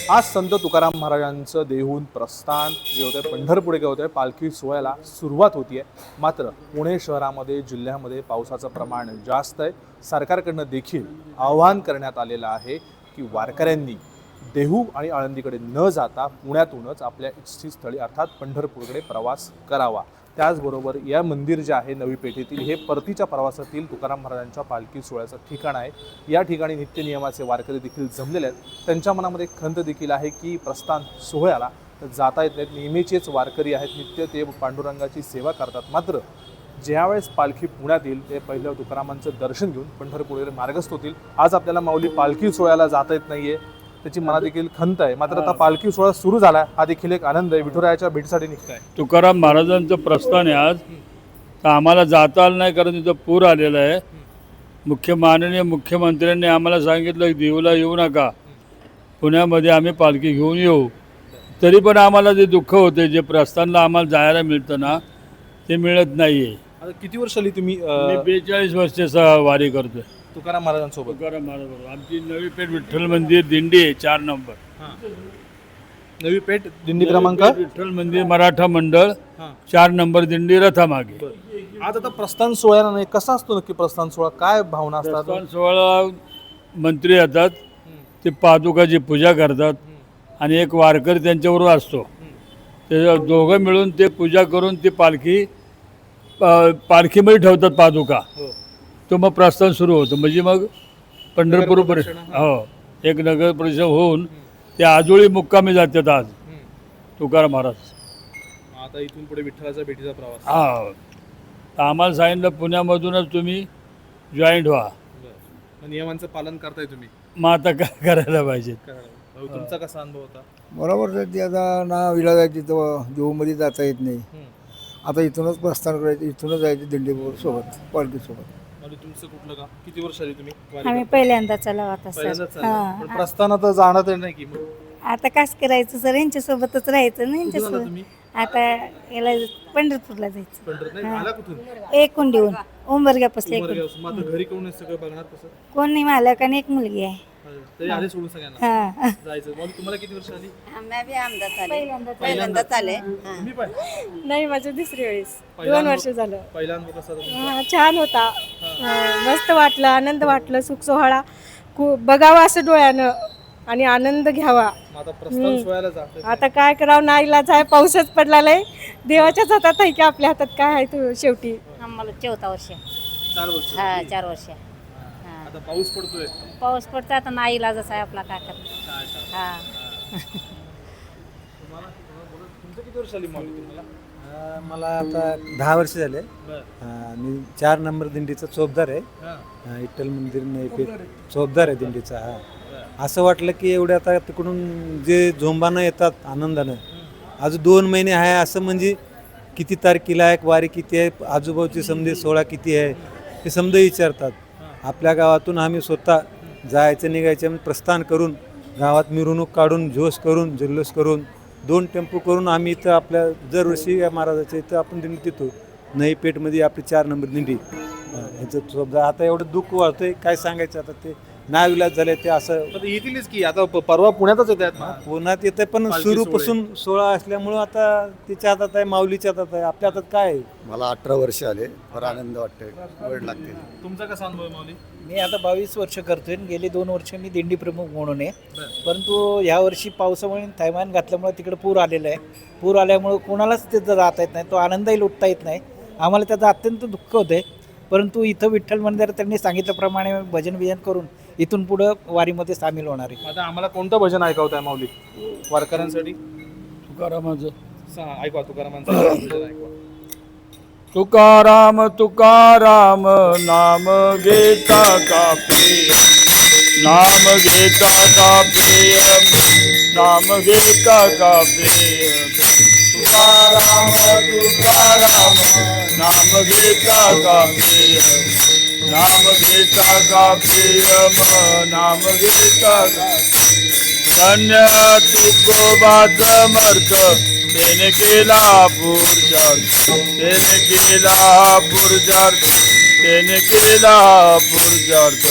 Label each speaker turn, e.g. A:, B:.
A: आज संत तुकाराम महाराजांचं देहून प्रस्थान जे होते पंढरपुढे होते पालखी सोहळ्याला सुरुवात होतीये। मात्र पुणे शहरामध्ये जिल्ह्यामध्ये पावसाचं प्रमाण जास्त आहे। सरकारकडनं देखील आवाहन करण्यात आलेलं आहे की वारकऱ्यांनी देहू आणि आळंदीकडे न जाता पुण्यातूनच आपल्या इच्छितस्थळी अर्थात पंढरपूरकडे प्रवास करावा। त्याचबरोबर या मंदिर जे आहे नवी पेठेतील हे परतीच्या प्रवासातील तुकाराम महाराजांच्या पालखी सोहळ्याचं ठिकाण आहे। या ठिकाणी नित्य नियमाचे वारकरी देखील जमलेले आहेत। त्यांच्या मनामध्ये खंत देखील आहे की प्रस्थान सोहळ्याला जाता येत नाहीत। नेहमीचेच वारकरी आहेत, नित्य ते पांडुरंगाची सेवा करतात। मात्र ज्यावेळेस पालखी पुण्यात येईल ते पहिलं तुकारामांचं दर्शन घेऊन पंढरपूरकडे मार्गस्थ होतील। आज आपल्याला माऊली पालखी सोहळ्याला जाता येत नाहीये, त्याची मनात देखील खंत आहे। मात्र आता पालखी सोहळा सुरू झाला, हा देखील एक आनंद आहे। विठुरायाच्या भेटीसाठी निघताय।
B: तुकाराम महाराजांचं प्रस्थान आहे आज, तर आम्हाला जाता आलं नाही कारण तिथं पूर आलेला आहे। माननीय मुख्यमंत्र्यांनी आम्हाला सांगितलं की देऊला येऊ नका, पुण्यामध्ये आम्ही पालखी घेऊन येऊ। तरी पण आम्हाला जे दुःख होते, जे प्रस्थानला आम्हाला जायला मिळतं ना ते मिळत नाही आहे।
A: आता किती वर्ष आली तुम्ही?
B: मी 42 वर्षाचा वारी करतोय
A: तुकाराम महाराजांसोबत।
B: तुकाराम महाराज आमची नवी पेठ विठ्ठल मंदिर दिंडी आहे 4 नंबर।
A: नवी पेठ दिंडी क्रमांक
B: विठ्ठल मंदिर मराठा मंडळ 4 नंबर दिंडी रथामागे।
A: आज आता प्रस्थान सोहळ्याला नाही, कसा असतो नक्की प्रस्थान सोहळा? काय भावना असतात?
B: प्रस्थान सोहळा मंत्री येतात, ते पादुकाची पूजा करतात आणि एक वारकरी त्यांच्याबरोबर असतो। ते दोघं मिळून ते पूजा करून ती पालखीमध्ये ठेवतात पादुका। तो मग प्रस्थान सुरू होतं, म्हणजे मग पंढरपूर एक नगर परिषद होऊन ते आजोळी मुक्कामी जातात आज तुकाराम महाराज।
A: आता इथून पुढे विठ्ठलाच्या भेटीचा प्रवास।
B: तर आम्हाला सांगितलं पुण्यामधूनच तुम्ही जॉईंट व्हा।
A: नियमांचं पालन करताय तुम्ही?
B: मग आता काय करायला पाहिजे?
A: तुमचा कसा अनुभव होता?
C: बरोबर, ती आता ना विला जायची तेव्हा देऊमध्ये जाता येत नाही। आता इथूनच प्रस्थान करायचं, इथूनच जायचं दिंडीबरोबर सोबत, पालखीसोबत।
A: तुमचं कुठलं का? किती वर्ष आली तुम्ही?
D: आम्ही पहिल्यांदा चला आता
A: पण प्रस्थानात जाणं तर नाही की मग?
D: आता कास करायचं सर, यांच्यासोबतच राहायचं ना, यांच्यासोबत
A: तुम्ही
D: आता याला पंढरपूरला जायचं।
A: पंढरपूर नाही आला कुठून?
D: एकूण देऊन उंबरग्यापासून
A: मग आता घरी कोण सगळं बघणार कसं?
D: कोण नाही, मालक आणि एक मुलगी आहे।
A: तरी आले सोडून सगळ्यांना
D: हा
A: जायचं। मग तुम्हाला किती वर्ष आली?
D: पहिल्यांदाच आले।
A: तुम्ही पण?
E: नाही, माझं दुसरी वेळेस 2 वर्ष झालं।
A: पहिल्यांदा कसा होता?
E: हा, छान होता, मस्त वाटलं, आनंद वाटलं। सुख सोहळा बघावा असं डोळ्यानं आणि आनंद घ्यावा।
A: मग आता प्रस्थान सोहळ्याला जातोय।
E: आता काय करावं, नाईलाज आहे, पाऊसच पडलेला आहे, देवाच्याच हातात आहे की आपल्या हातात काय आहे तो शेवटी।
D: आम्हाला 14 वर्ष।
A: 4 वर्ष?
D: 4 वर्ष।
A: आता पाऊस पडतोय,
D: पाऊस पडतो, आता नाईलाजच आहे आपला, काय करणार?
A: तुमचं किती वर्ष आली माऊली तुम्हाला?
F: मला आता 10 वर्ष झाले। मी 4 नंबर दिंडीचा चोपदार आहे, विठ्ठल मंदिर नाही चोपदार आहे दिंडीचा। असं वाटलं की एवढे आता तिकडून जे झोंबानं येतात आनंदानं, अजून 2 महिने आहे असं, म्हणजे किती तारखेला आहे, वारी किती आहे, आजूबाजूचे समजे सोहळा किती आहे ते समजा विचारतात। आपल्या गावातून आम्ही स्वतः जायचं निघायचं, प्रस्थान करून गावात मिरवणूक काढून, जोश करून, जल्लोष करून, 2 टेम्पो करून आम्ही इथं आपल्या दरवर्षी या महाराजाच्या इथं आपण दिंडी देतो। नई पेठमध्ये आपली 4 नंबर दिंडी ह्याचं शोध। आता एवढं दुःख वाढतंय, काय सांगायचं आता, ते नाविलाज झाले ते असं।
A: येतीलच की आता परवा पुण्यातच येत आहेत ना?
F: पुण्यात येतं, पण सुरूपासून सोहळा असल्यामुळं आता तिच्या हातात आहे, माऊलीच्या हातात आहे, आपल्या हातात काय आहे?
G: मला 18 वर्ष आले, फार आनंद वाटतोय, वेळ लागते।
A: तुमचा कसा अनुभव माऊली?
H: मी आता 22 वर्ष करतोय, गेली 2 वर्ष मी दिंडी प्रमुख म्हणून आहे। परंतु ह्या वर्षी पावसामुळे थैमान घातल्यामुळे तिकडे पूर आलेला आहे। पूर आल्यामुळे कोणालाच तिथं जाता येत नाही, तो आनंदही लुटता येत नाही। आम्हाला त्याचं अत्यंत दुःख होतंय। परंतु इथं विठ्ठल मंदिरात त्यांनी सांगितल्याप्रमाणे भजन बिजन करून इथून पुढं वारीमध्ये सामील होणार आहे।
A: आता आम्हाला कोणतं भजन ऐकवताय माऊली वारकऱ्यांसाठी?
B: तुकारामाचं
A: ऐकवा, तुकारामांचं भजन ऐकवा।
B: तुकाराम तुकाराम नाम घेता का प्रिय, नाम घेता का प्रिय, नाम घेता का प्रिय, तुकाराम तुकाराम नाम घेता का प्रिय, नाम घेता का प्रिय, नाम घेता का धन्य तुकोबाच समर्थ, त्याने केला पुरुषार्थ, त्याने केला पुरुषार्थ, त्याने केला पुरुषार्थ.